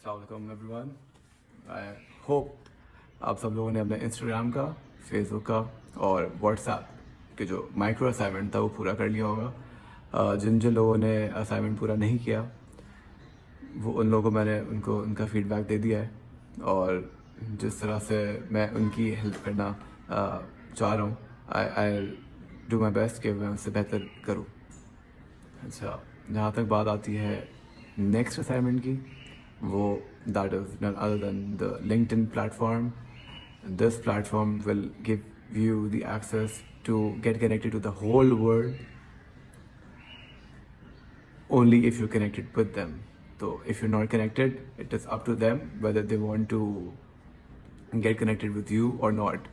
अस्सलाम everyone. I hope आप सब लोगों ने अपने इंस्टाग्राम का, फेसबुक का और व्हाट्सएप के जो माइक्रो असाइनमेंट था वो पूरा कर लिया होगा। जिन जिन लोगों ने असाइनमेंट पूरा नहीं किया वो उन लोगों को मैंने उनको उनका फीडबैक दे दिया है, और जिस तरह से मैं उनकी हेल्प करना चाह रहा हूँ, आई डू माई बेस्ट कि मैं उससे बेहतर करूँ। अच्छा, जहाँ तक बात आती है नेक्स्ट असाइनमेंट की, वो that is none other than the LinkedIn platform. This platform will give you the access to get connected to the whole world only if you're connected with them. So if you're not connected, it is up to them whether they want to get connected with you or not.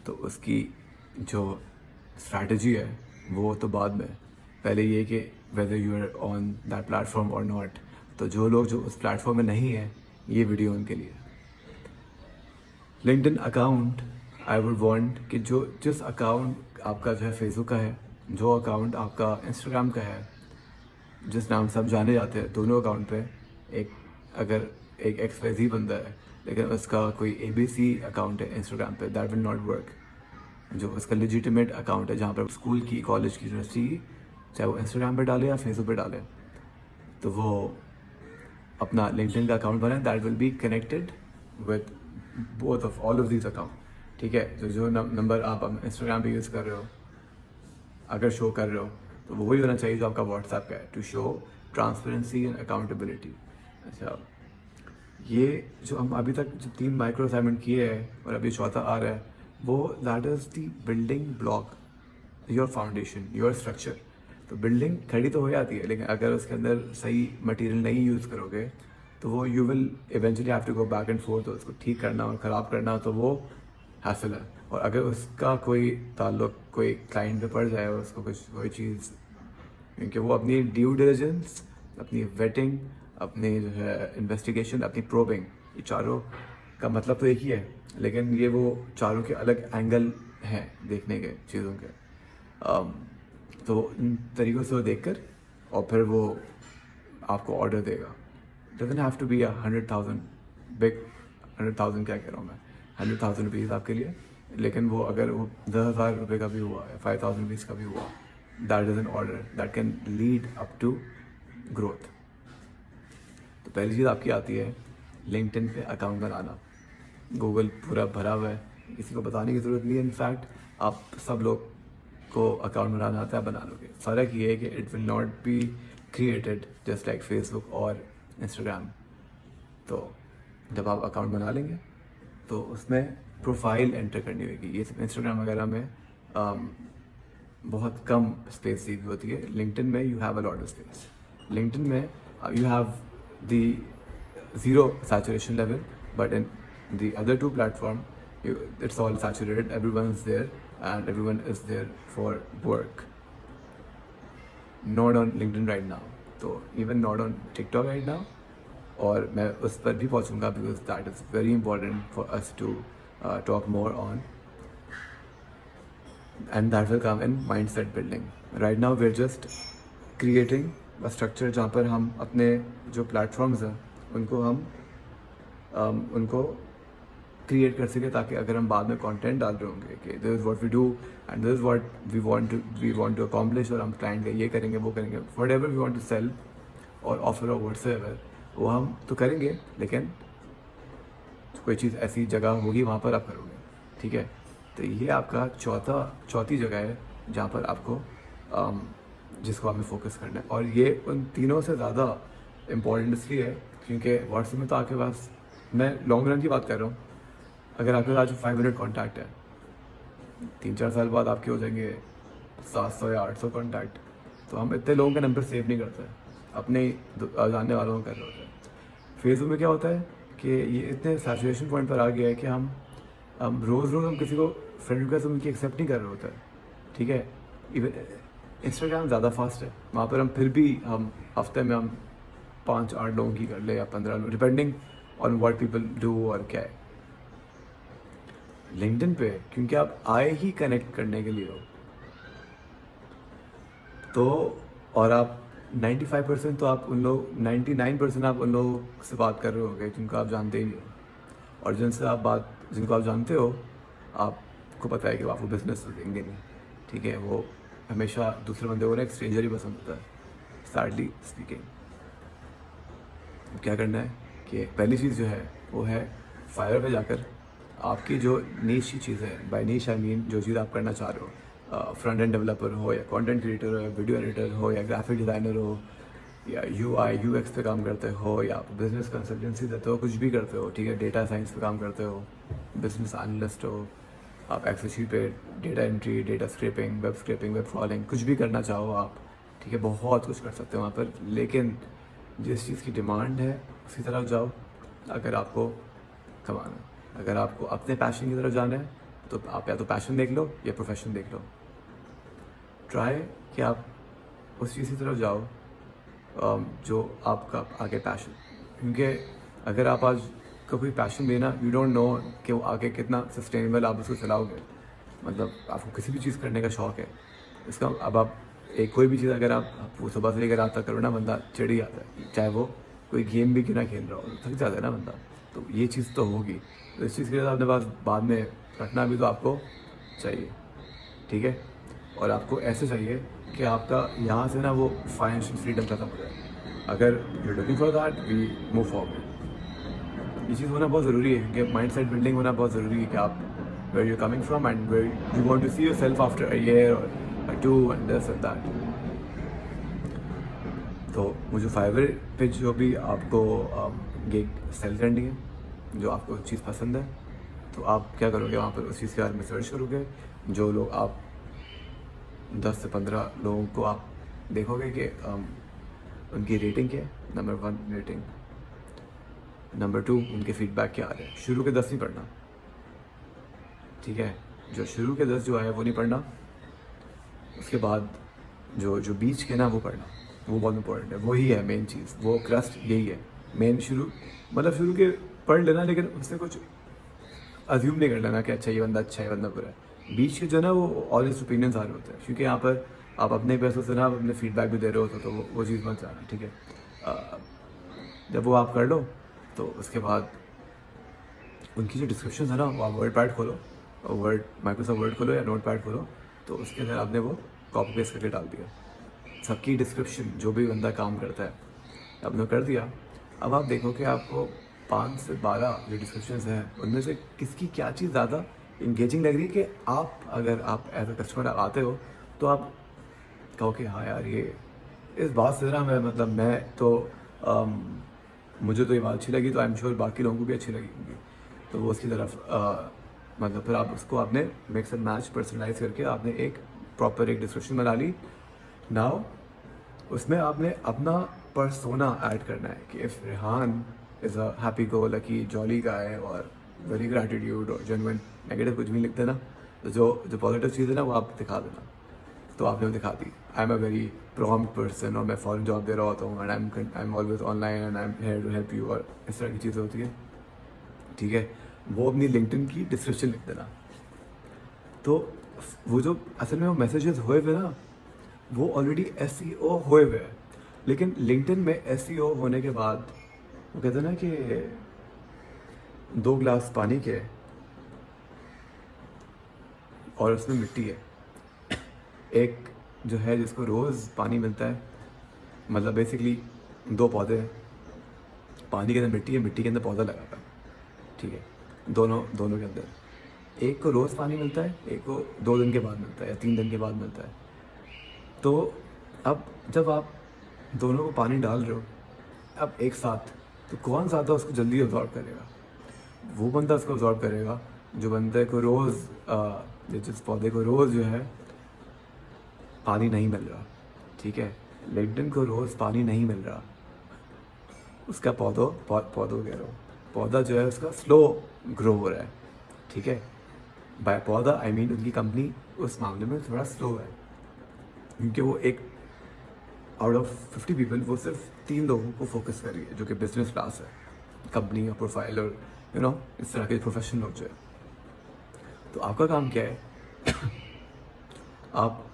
तो उसकी जो strategy है वो तो बाद में, पहले ये कि whether you are on that platform or not. तो जो लोग जो उस प्लेटफॉर्म में नहीं है, ये वीडियो उनके लिए। LinkedIn account, I would want कि जो जिस अकाउंट आपका जो है फेसबुक का है, जो अकाउंट आपका इंस्टाग्राम का है, जिस नाम से आप जाने जाते हैं, दोनों अकाउंट पे एक अगर एक XYZ बंदा है लेकिन उसका कोई ABC अकाउंट है इंस्टाग्राम पे, दैट विल नॉट वर्क। जो उसका लेजिटिमेट अकाउंट है जहाँ पर स्कूल की, कॉलेज की यूनिवर्सिटी की, चाहे वो इंस्टाग्राम पे डाले या फेसबुक पे डाले, तो वो अपना लिंक्डइन का अकाउंट बनाए, that will be connected with both of all of these account. ठीक है, तो जो नंबर आप इंस्टाग्राम पे यूज़ कर रहे हो, अगर शो कर रहे हो, तो वो वही होना चाहिए जो आपका व्हाट्सएप का है, to show transparency and accountability. अच्छा, ये जो हम अभी तक जो 3 माइक्रो असाइनमेंट किए हैं और अभी चौथा आ रहा है, वो that is the building block, your foundation, your structure. तो बिल्डिंग खड़ी तो हो जाती है, लेकिन अगर उसके अंदर सही मटेरियल नहीं यूज़ करोगे तो वो you will eventually have to go back and forth, तो उसको ठीक करना और ख़राब करना, तो वो हासिल है। और अगर उसका कोई ताल्लुक कोई क्लाइंट पे पड़ जाए, उसको कुछ कोई चीज़, क्योंकि वो अपनी ड्यू डिलिजेंस, अपनी वेटिंग, अपनी जो है इन्वेस्टिगेशन, अपनी प्रोबिंग, ये चारों का मतलब तो एक ही है, लेकिन ये वो चारों के अलग एंगल हैं देखने के चीज़ों के। तो इन तरीक़ों से वो देखकर और फिर वो आपको ऑर्डर देगा। Doesn't have to be 100,000 big, 100,000 क्या कह रहा हूँ मैं, 100,000 रुपीज़ आपके लिए, लेकिन वो अगर वो 10,000 रुपये का भी हुआ है, 5,000 रुपीज़ का भी हुआ, that is an order that can lead up to growth. तो पहली चीज़ आपकी आती है लिंक्डइन पे अकाउंट बनाना। गूगल पूरा भरा हुआ है, किसी को बताने की ज़रूरत नहीं है। इनफैक्ट आप सब लोग को अकाउंट बनाना आता है, बना लोगे। फ़र्क ये है कि it will not be created just like Facebook और इंस्टाग्राम। तो जब आप अकाउंट बना लेंगे तो उसमें प्रोफाइल एंटर करनी होगी। ये इंस्टाग्राम वगैरह में बहुत कम स्पेस दी होती है, लिंक्डइन में you have a lot of space. LinkedIn में you have the 0 saturation level, but in the other 2 platform, it's all saturated, everyone is there and everyone is there for work. Not on LinkedIn right now, तो even not on TikTok right now, और मैं उस पर भी पहुंचूंगा because that is very important for us to talk more on, and that will come in mindset building. Right now we're just creating a structure जहाँ पर हम अपने जो platforms हैं उनको हम उनको क्रिएट कर सके, ताकि अगर हम बाद में कंटेंट डाल रहे होंगे कि this is what we do and this is what we want to accomplish, और हम क्लाइंट का ये करेंगे, वो करेंगे, whatever we want to sell और ऑफर और व्हाट्सएवर, वो हम तो करेंगे, लेकिन कोई चीज़ ऐसी जगह होगी वहाँ पर आप करोगे। ठीक है, तो ये आपका चौथी जगह है जहाँ पर आपको जिसको हमें फोकस करना है, और ये उन तीनों से ज़्यादा इम्पॉर्टेंट इसलिए है क्योंकि व्हाट्सएप में तो आपके पास, मैं लॉन्ग रन की बात कर रहा हूँ, अगर आपके पास 500 कॉन्टैक्ट है, 3-4 साल बाद आपके हो जाएंगे 700 या 800 कॉन्टैक्ट। तो हम इतने लोगों का नंबर सेव नहीं करते, अपने जानने वालों का कर रहे होते हैं। फेसबुक में क्या होता है कि ये इतने सैचुरेशन पॉइंट पर आ गया है कि हम रोज़ हम किसी को फ्रेंड रिक्वेस्ट उनकी एक्सेप्ट नहीं कर रहे होते हैं। ठीक है, इवन इंस्टाग्राम ज़्यादा फास्ट है, वहाँ पर हम फिर भी हम हफ्ते में हम 5-8 लोगों की कर ले या 15 लोग, depending on what people do और क्या है। लिंक्डइन पे क्योंकि आप आए ही कनेक्ट करने के लिए हो, तो और आप 95% तो आप उन लोग 99% आप उन लोगों से बात कर रहे होगे जिनको आप जानते ही नहीं हो, और जिनको आप जानते हो आपको पता है कि वो आपको बिजनेस तो देंगे नहीं, ठीक है। वो हमेशा दूसरे बंदे को ना एक स्ट्रेंजर ही पसंद होता है, सैडली स्पीकिंग। क्या करना है कि पहली चीज़ जो है वो है फाइवर पे जाकर आपकी जो नीश की चीज़ है, बाय नीश आई मीन जो चीज़ आप करना चाह रहे हो, फ्रंट एंड डेवलपर हो या कंटेंट क्रिएटर हो या वीडियो एडिटर हो या ग्राफिक डिज़ाइनर हो या UI UX पे काम करते हो या आप बिजनेस कंसल्टेंसी देते हो, कुछ भी करते हो, ठीक है। डेटा साइंस पे काम करते हो, बिजनेस एनालिस्ट हो, आप एक्सेल शीट पे data entry, data scraping, web crawling, कुछ भी करना चाहो आप, ठीक है। बहुत कुछ कर सकते हो वहाँ पर, लेकिन जिस चीज़ की डिमांड है उसी तरफ जाओ अगर आपको कमाना है। अगर आपको अपने पैशन की तरफ जाना है तो आप या तो पैशन देख लो या प्रोफेशन देख लो। ट्राई कि आप उस चीज़ की तरफ जाओ जो आपका आगे पैशन, क्योंकि अगर आप आज का कोई पैशन देना, यू डोंट नो कि वो आगे कितना सस्टेनेबल आप उसको चलाओगे। मतलब आपको किसी भी चीज़ करने का शौक़ है, इसका अब आप एक कोई भी चीज़ अगर आप वो सुबह से लेकर रात तक करो ना, बंदा चिढ़ ही आता है। चाहे वो कोई गेम भी क्यों ना खेल रहा हो, थक जाता है ना बंदा। तो ये चीज़ तो होगी, तो इस चीज़ के लिए अपने पास बाद में रखना भी तो आपको चाहिए, ठीक है। और आपको ऐसे चाहिए कि आपका यहाँ से ना वो फाइनेंशियल फ्रीडम खत्म हो जाए। अगर you looking for that we move forward. ये चीज़ होना बहुत ज़रूरी है कि माइंड सेट बिल्डिंग होना बहुत ज़रूरी है कि आप where you coming from and where you want to see yourself after a year और 2 एंड दिस एंड दैट। तो मुझे फाइवर पे जो भी आपको गिग सेल करनी है, जो आपको चीज़ पसंद है, तो आप क्या करोगे वहाँ पर उस चीज़ के बारे में सर्च करोगे। जो लोग आप 10 से 15 लोगों को आप देखोगे कि उनकी रेटिंग क्या है। नंबर 1 रेटिंग, नंबर 2 उनके फीडबैक क्या आ रहे हैं। शुरू के 10 नहीं पढ़ना, ठीक है। जो शुरू के 10 जो आए वो नहीं पढ़ना, उसके बाद जो जो बीच के ना वो पढ़ना, वो बहुत इंपॉर्टेंट है। वही है मेन चीज़, वो क्रस्ट यही है मेन। शुरू के पढ़ लेना, लेकिन उससे कुछ अज्यूम नहीं कर लेना कि अच्छा ये बंदा अच्छा है, बंदा बुरा है। बीच के जो ना वो ऑनेस्ट ओपिनियंस आ रहे होते हैं, क्योंकि यहाँ पर आप अपने पैसों से ना आप अपने फीडबैक भी दे रहे होते हो, तो वो चीज़ मत जाना, ठीक है। जब वो आप कर लो तो उसके बाद उनकी जो डिस्क्रिप्शन है ना, वो आप वर्ड पैड खोलो, माइक्रोसॉफ्ट वर्ड खोलो या नोट पैड खोलो, तो उसके अंदर आपने वो कॉपी पेस्ट करके डाल दिया। सबकी डिस्क्रिप्शन जो भी बंदा काम करता है आपने कर दिया। अब आप देखो कि आपको 5 से 12 जो डिस्क्रिप्शन हैं उनमें से किसकी क्या चीज़ ज़्यादा इंगेजिंग लग रही है, कि अगर आप एज अ कस्टमर आते हो तो आप कहो कि हाँ यार ये इस बात से ना मैं तो मुझे तो ये बात अच्छी लगी, तो आई एम श्योर बाकी लोगों को भी अच्छी लगेगी। तो वो उसकी तरफ मतलब फिर आप उसको आपने मिक्स एंड मैच पर्सनलाइज करके आपने एक प्रॉपर एक डिस्क्रिप्शन बना ली। नाउ उसमें आपने अपना पर्सोना ऐड करना है कि if Rehan is a happy go lucky jolly guy और वेरी ग्रैटिट्यूड और जेन्युइन, नेगेटिव कुछ भी लिख देना, तो जो पॉजिटिव चीज़ है ना वो आप दिखा देना। तो आपने वो दिखा दी, I am a very prompt person और मैं फॉरेन जॉब दे रहा होता हूँ and I am always online and I am here to help you, और इस तरह की चीज़ें होती है, ठीक है। वो अपनी लिंक्डइन की डिस्क्रिप्शन लिख देना। तो वो जो असल में वो मैसेजेस हुए हुए ना, वो ऑलरेडी SEO हुए हुए हैं, लेकिन लिंक्डइन में SEO होने के बाद वो कहते हैं ना कि 2 गिलास पानी के और उसमें मिट्टी है। एक जो है जिसको रोज़ पानी मिलता है, मतलब बेसिकली 2 पौधे हैं, पानी के अंदर मिट्टी है, मिट्टी के अंदर पौधा लगा हुआ है, ठीक है। दोनों के अंदर एक को रोज़ पानी मिलता है, एक को 2 दिन के बाद मिलता है या 3 दिन के बाद मिलता है। तो अब जब आप दोनों को पानी डाल रहे हो अब एक साथ, तो कौन सा था उसको जल्दी अब्जॉर्ब करेगा? वो बंदा उसको अब्जॉर्ब करेगा जो बंदे को रोज़ जिस पौधे को रोज़ जो है पानी नहीं मिल रहा, ठीक है। लिंक्डइन को रोज़ पानी नहीं मिल रहा, उसका पौधों कह रहा हूँ, पौधा जो है उसका स्लो ग्रो हो रहा है, ठीक है। बाय पौधा आई मीन उनकी कंपनी उस मामले में थोड़ा स्लो है, क्योंकि वो एक आउट ऑफ 50 पीपल वो सिर्फ 3 लोगों को फोकस कर रही है, जो कि बिजनेस क्लास है, कंपनी और प्रोफाइल और इस तरह के प्रोफेशनल लोग जो है। तो आपका काम क्या है? आप